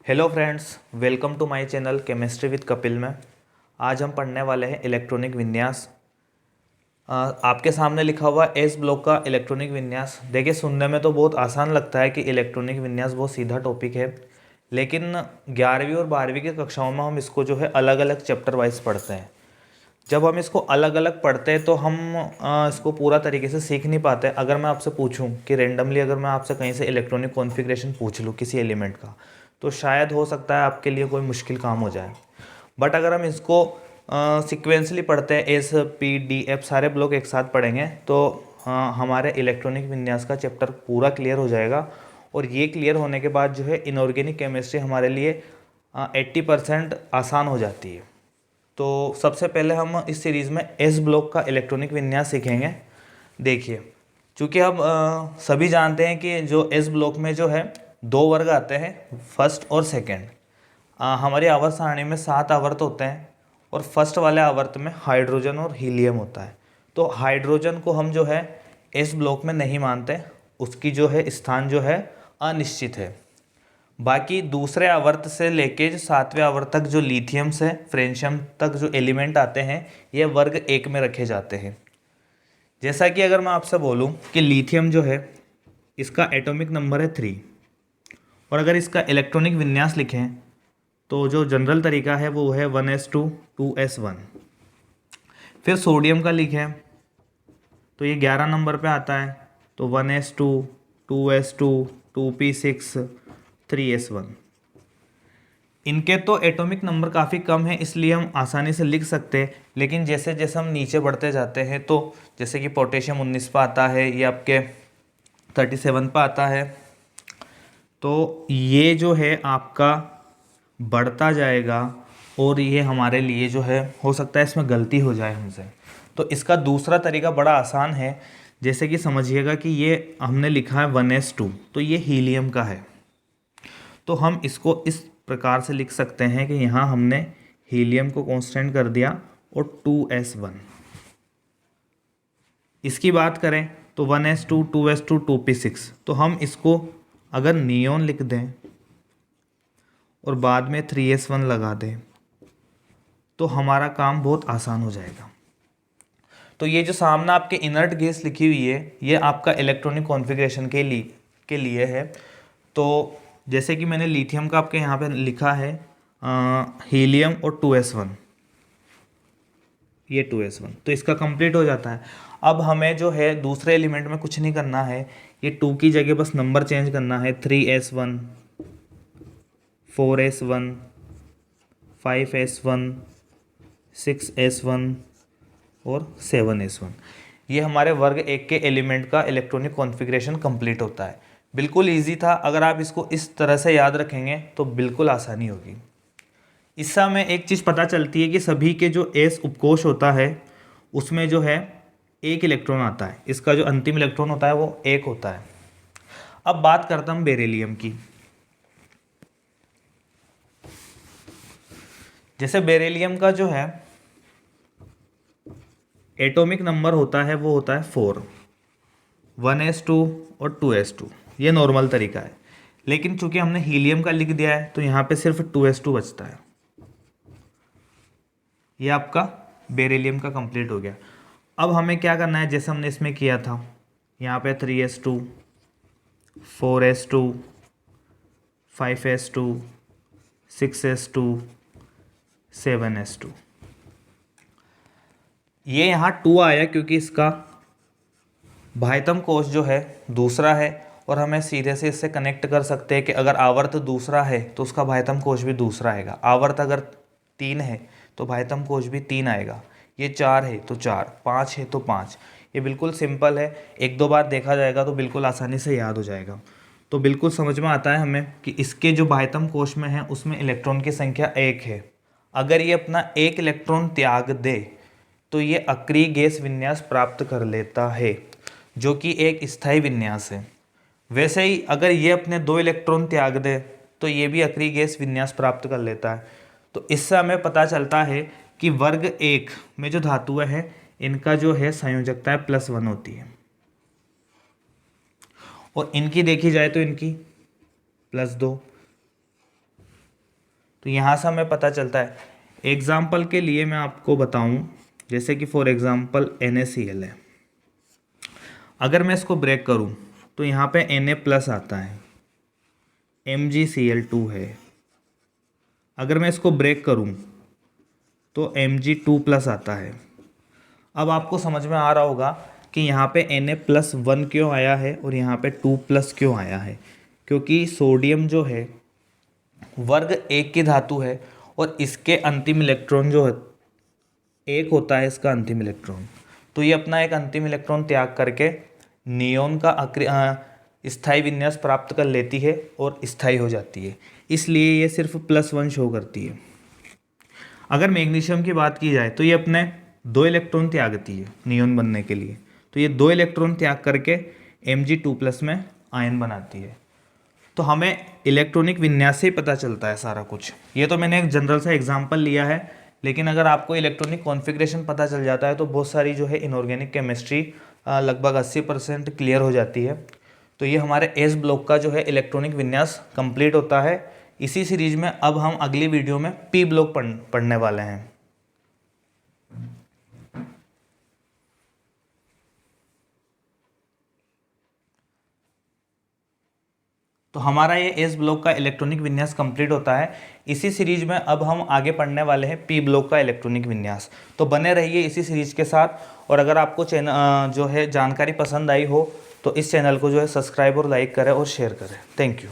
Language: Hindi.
Hello friends, welcome to my channel chemistry with Kapil में। आज हम पढ़ने वाले हैं इलेक्ट्रॉनिक विन्यास। आपके सामने लिखा हुआ एस ब्लॉक का इलेक्ट्रॉनिक विन्यास। देखिए, सुनने में तो बहुत आसान लगता है कि इलेक्ट्रॉनिक विन्यास बहुत सीधा टॉपिक है, लेकिन 11वीं और 12वीं की कक्षाओं में हम इसको जो है अलग अलग चैप्टर वाइज पढ़ते हैं। जब हम इसको अलग अलग पढ़ते हैं तो हम इसको पूरा तरीके से सीख नहीं पाते। अगर मैं आपसे पूछूं कि रेंडमली अगर मैं आपसे कहीं से इलेक्ट्रॉनिक कॉन्फ़िगरेशन पूछ लूँ किसी एलिमेंट का, तो शायद हो सकता है आपके लिए कोई मुश्किल काम हो जाए। बट अगर हम इसको सिक्वेंसली पढ़ते हैं, एस पी डी एफ सारे ब्लॉक एक साथ पढ़ेंगे, तो हमारे इलेक्ट्रॉनिक विन्यास का चैप्टर पूरा क्लियर हो जाएगा। और ये क्लियर होने के बाद जो है इनऑर्गेनिक केमिस्ट्री हमारे लिए 80% आसान हो जाती है। तो सबसे पहले हम इस सीरीज़ में एस ब्लॉक का इलेक्ट्रॉनिक विन्यास सीखेंगे। देखिए, चूँकि हम सभी जानते हैं कि जो एस ब्लॉक में जो है दो वर्ग आते हैं, फर्स्ट और सेकंड। हमारी आवर्त सारणी में 7 आवर्त होते हैं और फर्स्ट वाले आवर्त में हाइड्रोजन और हीलियम होता है। तो हाइड्रोजन को हम जो है एस ब्लॉक में नहीं मानते, उसकी जो है स्थान जो है अनिश्चित है। बाकी दूसरे आवर्त से लेके जो 7वें आवर्त तक जो लिथियम से फ्रेंशियम तक जो एलिमेंट आते हैं, ये वर्ग एक में रखे जाते हैं। जैसा कि अगर मैं आपसे बोलूं कि लिथियम जो है इसका एटॉमिक नंबर है 3, और अगर इसका इलेक्ट्रॉनिक विन्यास लिखें तो जो जनरल तरीका है वो है 1s2 2s1। फिर सोडियम का लिखें तो ये 11 नंबर पे आता है, तो 1s2 2s2 2p6 3s1। इनके तो एटॉमिक नंबर काफ़ी कम है, इसलिए हम आसानी से लिख सकते हैं। लेकिन जैसे जैसे हम नीचे बढ़ते जाते हैं, तो जैसे कि पोटेशियम 19 पे आता है, ये आपके 37 पे आता है, तो ये जो है आपका बढ़ता जाएगा और ये हमारे लिए जो है हो सकता है इसमें गलती हो जाए हमसे। तो इसका दूसरा तरीका बड़ा आसान है। जैसे कि समझिएगा कि ये हमने लिखा है 1s2, तो ये हीलियम का है, तो हम इसको इस प्रकार से लिख सकते हैं कि यहाँ हमने हीलियम को कांस्टेंट कर दिया और 2s1। इसकी बात करें तो 1s2 2s2 2p6, तो हम इसको अगर नियोन लिख दें और बाद में 3s1 लगा दें तो हमारा काम बहुत आसान हो जाएगा। तो ये जो सामने आपके इनर्ट गैस लिखी हुई है, ये आपका इलेक्ट्रॉनिक कॉन्फ़िगरेशन के लिए है। तो जैसे कि मैंने लिथियम का आपके यहाँ पे लिखा है हीलियम और 2s1, ये 2s1, तो इसका कंप्लीट हो जाता है। अब हमें जो है दूसरे एलिमेंट में कुछ नहीं करना है, ये 2 की जगह बस नंबर चेंज करना है। 3s1 4s1 5s1 6s1 और 7s1। ये हमारे वर्ग एक के एलिमेंट का इलेक्ट्रॉनिक कॉन्फ़िगरेशन कंप्लीट होता है। बिल्कुल इजी था। अगर आप इसको इस तरह से याद रखेंगे तो बिल्कुल आसानी होगी। इससे हमें एक चीज़ पता चलती है कि सभी के जो एस उपकोष होता है उसमें जो है एक इलेक्ट्रॉन आता है, इसका जो अंतिम इलेक्ट्रॉन होता है वो एक होता है। अब बात करता हूँ बेरिलियम की। जैसे बेरिलियम का जो है एटॉमिक नंबर होता है वो होता है 4, 1s2 और 2s2, ये नॉर्मल तरीका है। लेकिन चूंकि हमने हीलियम का लिख दिया है तो यहाँ पे सिर्फ 2s2 बचता है। ये आपका बेरिलियम का कंप्लीट हो गया। अब हमें क्या करना है, जैसे हमने इसमें किया था, यहाँ पे 3s2 4s2 5s2 6s2 7s2। ये यहाँ 2 आया क्योंकि इसका भाइतम कोश जो है दूसरा है, और हमें सीधे से इससे कनेक्ट कर सकते हैं कि अगर आवर्त दूसरा है तो उसका भाइतम कोश भी दूसरा आएगा। आवर्त अगर 3 है तो भाइतम कोश भी 3 आएगा। ये 4 है तो 4, 5 है तो 5। ये बिल्कुल सिंपल है, एक दो बार देखा जाएगा तो बिल्कुल आसानी से याद हो जाएगा। तो बिल्कुल समझ में आता है हमें कि इसके जो भाइतम कोश में है उसमें इलेक्ट्रॉन की संख्या 1 है। अगर ये अपना 1 इलेक्ट्रॉन त्याग दे तो ये अक्रिय गैस विन्यास प्राप्त कर लेता है, जो कि एक स्थायी विन्यास है। वैसे ही अगर ये अपने 2 इलेक्ट्रॉन त्याग दे तो ये भी अक्रिय गैस विन्यास प्राप्त कर लेता है। तो इससे हमें पता चलता है कि वर्ग एक में जो धातुएं हैं इनका जो है संयोजकता है +1 होती है, और इनकी देखी जाए तो इनकी +2। तो यहाँ से हमें पता चलता है। एग्जाम्पल के लिए मैं आपको बताऊं, जैसे कि फॉर एग्जाम्पल NaCl है। अगर मैं इसको ब्रेक करूं तो यहाँ पे Na+ आता है, MgCl2 है। अगर मैं इसको ब्रेक करूं तो Mg2+ आता है। अब आपको समझ में आ रहा होगा कि यहाँ पे Na+1 क्यों आया है और यहाँ पे 2+ क्यों आया है, क्योंकि सोडियम जो है वर्ग 1 की धातु है और इसके अंतिम इलेक्ट्रॉन जो है 1 होता है इसका अंतिम इलेक्ट्रॉन। तो ये अपना एक अंतिम इलेक्ट्रॉन त्याग करके नियोन का स्थायी विन्यास प्राप्त कर लेती है और स्थायी हो जाती है, इसलिए ये सिर्फ +1 शो करती है। अगर मैग्नीशियम की बात की जाए तो ये अपने 2 इलेक्ट्रॉन त्यागती है नियोन बनने के लिए, तो ये 2 इलेक्ट्रॉन त्याग करके Mg2+ में आयन बनाती है। तो हमें इलेक्ट्रॉनिक विन्यास से ही पता चलता है सारा कुछ। ये तो मैंने एक जनरल सा एग्जांपल लिया है, लेकिन अगर आपको इलेक्ट्रॉनिक कॉन्फ़िगरेशन पता चल जाता है तो बहुत सारी जो है इनऑर्गेनिक केमिस्ट्री लगभग 80% क्लियर हो जाती है। तो ये हमारे एस ब्लॉक का जो है इलेक्ट्रॉनिक विन्यास कंप्लीट होता है। इसी सीरीज में अब हम अगली वीडियो में पी ब्लॉक पढ़ने वाले हैं। तो हमारा ये एस ब्लॉक का इलेक्ट्रॉनिक विन्यास कंप्लीट होता है। इसी सीरीज में अब हम आगे पढ़ने वाले हैं पी ब्लॉक का इलेक्ट्रॉनिक विन्यास। तो बने रहिए इसी सीरीज के साथ। और अगर आपको चैनल जो है जानकारी पसंद आई हो तो इस चैनल को जो है सब्सक्राइब और लाइक करें और शेयर करें। Thank you.